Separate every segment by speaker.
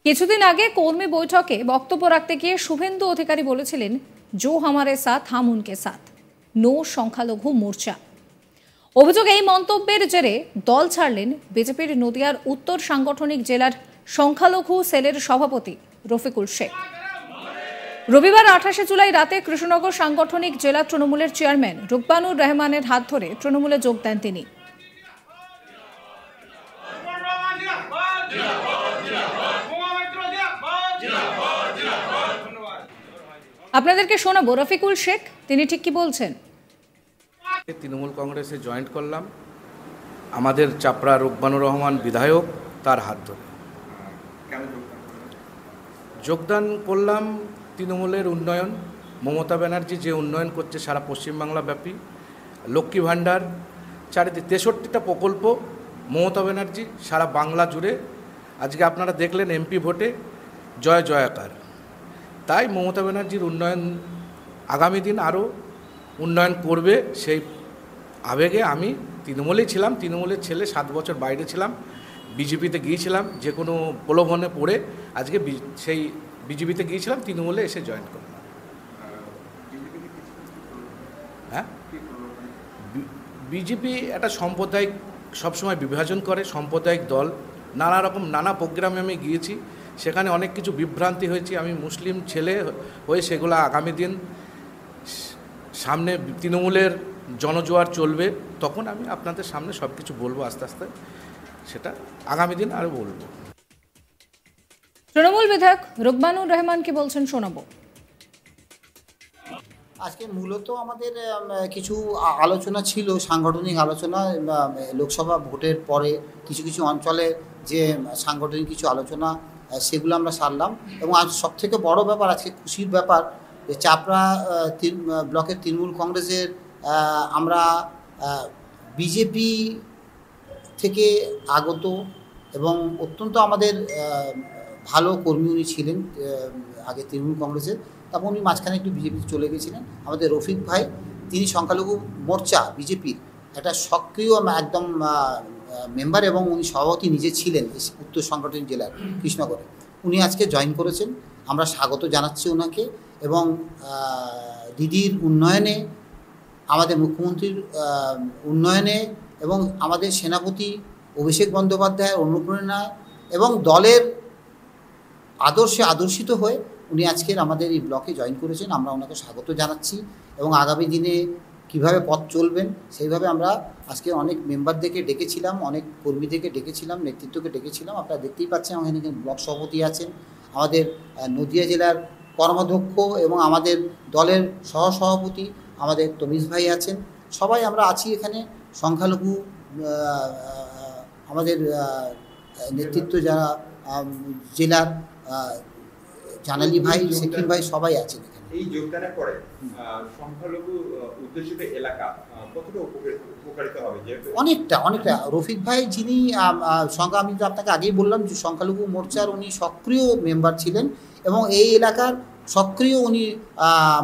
Speaker 1: কিছুদিন আগে কর্মী বৈঠকে বক্তব্য রাখতে গিয়ে শুভেন্দু অধিকারী বলেছিলেন, জো হামারে সাথ হাম উনকে সাথ, নো সংখ্যালঘু মোর্চা। অভিযোগ, এই মন্তব্যের জেরে দল ছাড়লেন বিজেপির নদিয়ার উত্তর সাংগঠনিক জেলার সংখ্যালঘু সেলের সভাপতি রফিকুল শেখ। রবিবার 28 জুলাই রাতে কৃষ্ণনগর সাংগঠনিক জেলা তৃণমূলের চেয়ারম্যান রুকবানুর রহমানের হাত ধরে তৃণমূলে যোগ দেন তিনি। আপনাদেরকে শোনাবো রফিকুল শেখ, তিনি ঠিক কি বলছেন।
Speaker 2: তৃণমূল কংগ্রেসে জয়েন্ট করলাম আমাদের চাপড়া রুকবানুর রহমান বিধায়ক, তার হাত ধরে যোগদান করলাম। তৃণমূলের উন্নয়ন, মমতা ব্যানার্জি যে উন্নয়ন করছে সারা পশ্চিমবাংলা ব্যাপী, লক্ষ্মী ভাণ্ডার, চারিদিকে 63টা প্রকল্প মমতা ব্যানার্জি সারা বাংলা জুড়ে। আজকে আপনারা দেখলেন এমপি ভোটে জয় জয়াকার। তাই মমতা ব্যানার্জির উন্নয়ন আগামী দিন আরও উন্নয়ন করবে, সেই আবেগে আমি তৃণমূলেই ছিলাম। তৃণমূলের ছেলে, 7 বছর বাইরে ছিলাম, বিজেপিতে গিয়েছিলাম যে কোনো প্রলোভনে পড়ে, আজকে সেই বিজেপিতে গিয়েছিলাম, তৃণমূলে এসে জয়েন করলাম। হ্যাঁ, বিজেপি একটা সাম্প্রদায়িক, সবসময় বিভাজন করে, সাম্প্রদায়িক দল। নানা রকম নানা প্রোগ্রামে আমি গিয়েছি, সেখানে অনেক কিছু বিভ্রান্তি হয়েছে। আমি মুসলিম ছেলে হয়ে সেগুলো আগামী দিন সামনে তৃণমূলের জনজোয়ার চলবে, তখন আমি আপনাদের সামনে সব কিছু বলবো আস্তে আস্তে, সেটা আগামী দিন আরও বলবো।
Speaker 1: তৃণমূল বিধায়ক রুকবানুর রহমান কি বলছেন শোনাবো।
Speaker 3: আজকে মূলত আমাদের কিছু আলোচনা ছিল, সাংগঠনিক আলোচনা। লোকসভা ভোটের পরে কিছু কিছু অঞ্চলে যে সাংগঠনিক কিছু আলোচনা, সেগুলো আমরা সারলাম। এবং আজ সবথেকে বড় ব্যাপার, আজকে খুশির ব্যাপার, যে চাপড়া ব্লকের তৃণমূল কংগ্রেসের আমরা বিজেপি থেকে আগত এবং অত্যন্ত আমাদের ভালো কর্মী উনি ছিলেন আগে তৃণমূল কংগ্রেসের, তারপর উনি মাঝখানে একটু বিজেপিতে চলে গেছিলেন। আমাদের রফিক ভাই, তিনি সংখ্যালঘু মোর্চা বিজেপির একটা সক্রিয় একদম মেম্বার এবং উনি সভাপতি নিজে ছিলেন উত্তর সাংগঠনিক জেলার কৃষ্ণনগরে। উনি আজকে জয়েন করেছেন, আমরা স্বাগত জানাচ্ছি ওনাকে। এবং দিদির উন্নয়নে, আমাদের মুখ্যমন্ত্রীর উন্নয়নে এবং আমাদের সেনাপতি অভিষেক বন্দ্যোপাধ্যায়ের অনুপ্রেরণায় এবং দলের আদর্শে আদর্শিত হয়ে উনি আজকের আমাদের এই ব্লকে জয়েন করেছেন। আমরা ওনাকে স্বাগত জানাচ্ছি এবং আগামী দিনে কিভাবে পথ চলবেন সেইভাবে আমরা আজকে অনেক মেম্বারদেরকে ডেকেছিলাম, অনেক কর্মীদেরকে ডেকেছিলাম, নেতৃত্বকে ডেকেছিলাম। আপনারা দেখতেই পাচ্ছেন ওখানে ব্লক সভাপতি আছেন, আমাদের নদিয়া জেলার কর্মাধ্যক্ষ এবং আমাদের দলের সহসভাপতি আমাদের তমিজ ভাই আছেন। সবাই আমরা আছি এখানে। সংখ্যালঘু আমাদের নেতৃত্ব যারা জেলার জানালি ভাই, সেকিম ভাই, সবাই আছেন এখানে।
Speaker 4: এই যোগদানের পরে সংখ্যালঘু উদ্দেশিত এলাকা কতটা উপকারিত হবে?
Speaker 3: অনেকটা। রফিক ভাই, যিনি আমি তো আপনাকে আগেই বললাম যে সংখ্যালঘু মোর্চার উনি সক্রিয় মেম্বার ছিলেন এবং এই এলাকার সক্রিয় উনি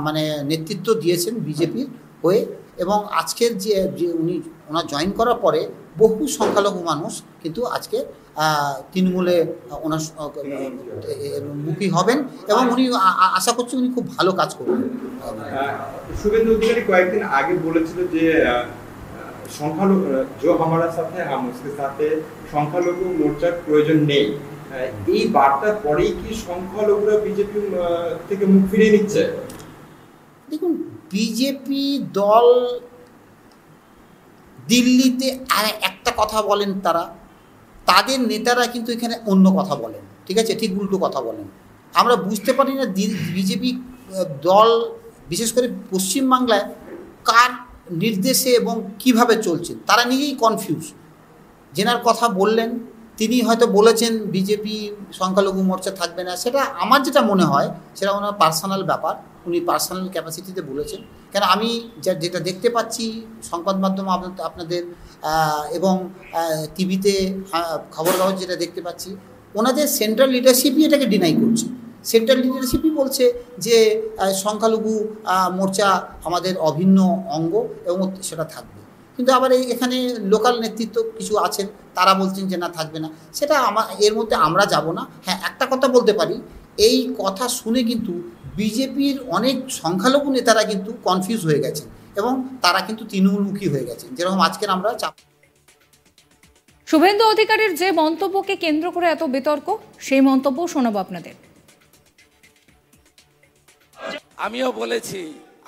Speaker 3: মানে নেতৃত্ব দিয়েছেন বিজেপির হয়ে। এবং আজকের যে উনি ওনার জয়েন করার পরে বহু সংখ্যালঘু মানুষ কিন্তু আজকে তৃণমূলে ওনার মুখী হবেন এবং উনি আশা করছি উনি খুব ভালো কাজ করবেন।
Speaker 4: শুভেন্দু অধিকারী কয়েকদিন আগে বলেছিল যে সংখ্যালঘু জো হামারা সাথে হাম উসকে সাথে, সংখ্যালঘু মোর্চার প্রয়োজন নেই। এই বার্তার পরেই কি সংখ্যালঘুরা বিজেপি থেকে মুখ ফিরিয়ে নিচ্ছে?
Speaker 3: দেখুন, বিজেপি দল দিল্লিতে আর একটা কথা বলেন, তাদের নেতারা কিন্তু এখানে অন্য কথা বলেন, ঠিক আছে, ঠিক উল্টো কথা বলেন। আমরা বুঝতে পারি না বিজেপি দল বিশেষ করে পশ্চিমবাংলায় কার নির্দেশে এবং কিভাবে চলছে, তারা নিজেই কনফিউজ। যেনার কথা বললেন তিনি হয়তো বলেছেন বিজেপি সংখ্যালঘু মোর্চা থাকবে না, সেটা আমার যেটা মনে হয় সেটা ওনার পার্সোনাল ব্যাপার, উনি পার্সোনাল ক্যাপাসিটিতে বলেছেন। কেন আমি যেটা দেখতে পাচ্ছি সংবাদ মাধ্যম আপনাদের এবং টিভিতে খবর কাগজ যেটা দেখতে পাচ্ছি, ওনাদের সেন্ট্রাল লিডারশিপই এটাকে ডিনাই করছে। সেন্ট্রাল লিডারশিপই বলছে যে সংখ্যালঘু মোর্চা আমাদের অভিন্ন অঙ্গ এবং সেটা থাকবে। কিন্তু আবার এখানে লোকাল নেতৃত্ব কিছু আছেন, তারা বলছেন যে না, থাকবে না। সেটা এর মধ্যে আমরা যাব না। হ্যাঁ, একটা কথা বলতে পারি, এই কথা শুনে কিন্তু বিজেপির অনেক সংখ্যালঘু নেতারা কিন্তু কনফিউজ হয়ে গেছেন এবং তারা কিন্তু তৃণমূলমুখী হয়ে গেছেন। যেরকম আজকের আমরা
Speaker 1: শুভেন্দু অধিকারীর যে মন্তব্যকে কেন্দ্র করে এত বিতর্ক, সেই মন্তব্য শোনাবো আপনাদের।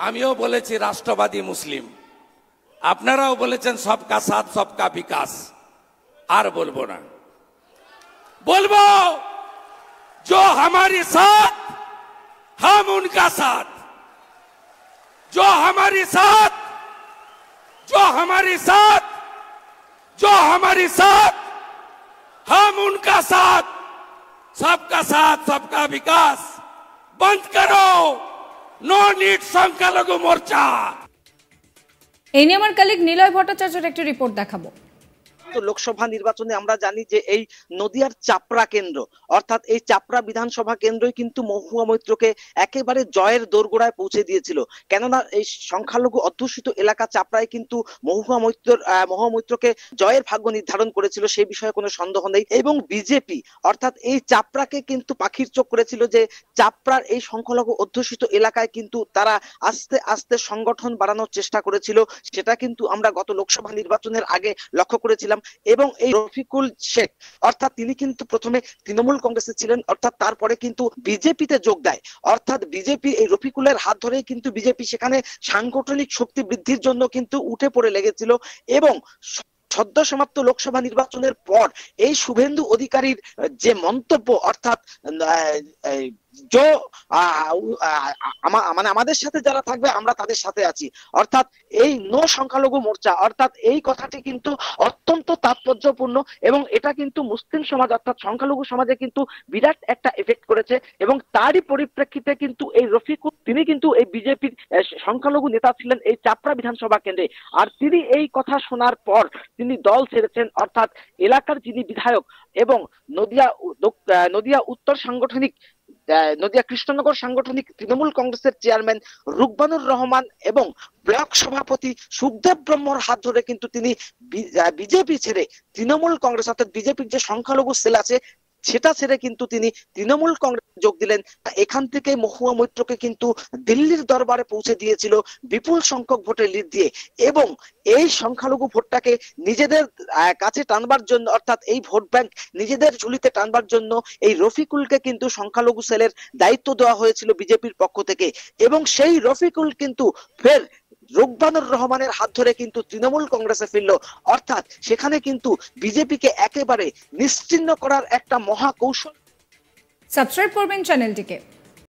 Speaker 5: আমিও বলেছি রাষ্ট্রবাদী মুসলিম, আপনারাও বলেছেন সবকা সাথ সবকা বিকাশ। আর বলবো না, বলবো जो हमारे साथ हम उनका साथ, जो हमारे साथ हम उनका साथ, सबका साथ सबका विकास। बंद करो, नो नीड সংখ্যালঘু মোর্চা।
Speaker 1: এই নিয়ে আমার কলিগ নিলয় ভট্টাচার্যের একটি রিপোর্ট দেখাবো।
Speaker 6: লোকসভা নির্বাচনে আমরা জানি যে এই নদিয়ার চাপড়া কেন্দ্র, অর্থাৎ এই চাপড়া বিধানসভা কেন্দ্রই কিন্তু মহুয়া মৈত্রকে একেবারে জয়ের দোরগোড়ায় পৌঁছে দিয়েছিল। কেননা এই সংখ্যালঘু অধ্যুষিত এলাকা চাপড়ায় কিন্তু মহুয়া মৈত্রকে জয়ের ভাগ্য নির্ধারণ করেছিল, সেই বিষয়ে কোনো সন্দেহ নেই। এবং বিজেপি অর্থাৎ এই চাপড়াকে কিন্তু পাখির চোখ করেছিল যে চাপড়ার এই সংখ্যালঘু অধ্যুষিত এলাকায় কিন্তু তারা আস্তে আস্তে সংগঠন বাড়ানোর চেষ্টা করেছিল। সেটা কিন্তু আমরা গত লোকসভা নির্বাচনের আগে লক্ষ্য করেছিলাম। এবং এই রফিকুল শেখ অর্থাৎ তিনি কিন্তু প্রথমে তৃণমূল কংগ্রেসে ছিলেন, অর্থাৎ তারপরে কিন্তু বিজেপিতে যোগ দেয়। অর্থাৎ বিজেপি এই রফিকুলের হাত ধরেই কিন্তু বিজেপি সেখানে সাংগঠনিক শক্তি বৃদ্ধির জন্য কিন্তু উঠে পড়ে লেগেছিল। এবং সদ্য সমাপ্ত লোকসভা নির্বাচনের পর এই শুভেন্দু অধিকারীর যে মন্তব্য, অর্থাৎ মানে আমাদের সাথে যারা থাকবে আমরা তাদের সাথে আছি, অর্থাৎ এই নো সংখ্যালঘু মোর্চা, অর্থাৎ এই কথাটি কিন্তু অত্যন্ত তাৎপর্যপূর্ণ এবং এটা কিন্তু মুসলিম সমাজ অর্থাৎ সংখ্যালঘু সমাজে কিন্তু বিরাট একটা এফেক্ট করেছে। এবং তারই পরিপ্রেক্ষিতে কিন্তু এই রফিকুল তিনি কিন্তু এই বিজেপির সংখ্যালঘু নেতা ছিলেন এই চাপড়া বিধানসভা কেন্দ্রে। আর তিনি এই কথা শোনার পর তিনি দল ছেড়েছেন, অর্থাৎ এলাকার যিনি বিধায়ক এবং নদিয়া উত্তর সাংগঠনিক নদিয়া কৃষ্ণনগর সাংগঠনিক তৃণমূল কংগ্রেসের চেয়ারম্যান রুকবানুর রহমান এবং ব্লক সভাপতি সুখদেব ব্রহ্মর হাত ধরে কিন্তু তিনি বিজেপি ছেড়ে তৃণমূল কংগ্রেস অর্থাৎ বিজেপির যে সংখ্যালঘু সেল আছে সেটা ছেড়ে কিন্তু তিনি তৃণমূল কংগ্রেস যোগ দিলেন। এখান থেকে মহুয়া মৈত্রকে কিন্তু দিল্লির দরবারে পৌঁছে দিয়েছিল বিপুল সংখ্যক ভোটের লিড দিয়ে। এবং এই সংখ্যালঘু ভোটটাকে নিজেদের কাছে টানবার জন্য অর্থাৎ এই ভোট ব্যাংক নিজেদের ঝুলিতে টানবার জন্য এই রফিকুলকে কিন্তু সংখ্যালঘু সেলের দায়িত্ব দেওয়া হয়েছিল বিজেপির পক্ষ থেকে। এবং সেই রফিকুল কিন্তু ফের রুকবানুর রহমানের হাত ধরে কিন্তু তৃণমূল কংগ্রেসে ফিরল, অর্থাৎ সেখানে কিন্তু বিজেপিকে একেবারে নিশ্চিহ্ন করার একটা মহা কৌশল।
Speaker 1: সাবস্ক্রাইব করবেন চ্যানেলটিকে।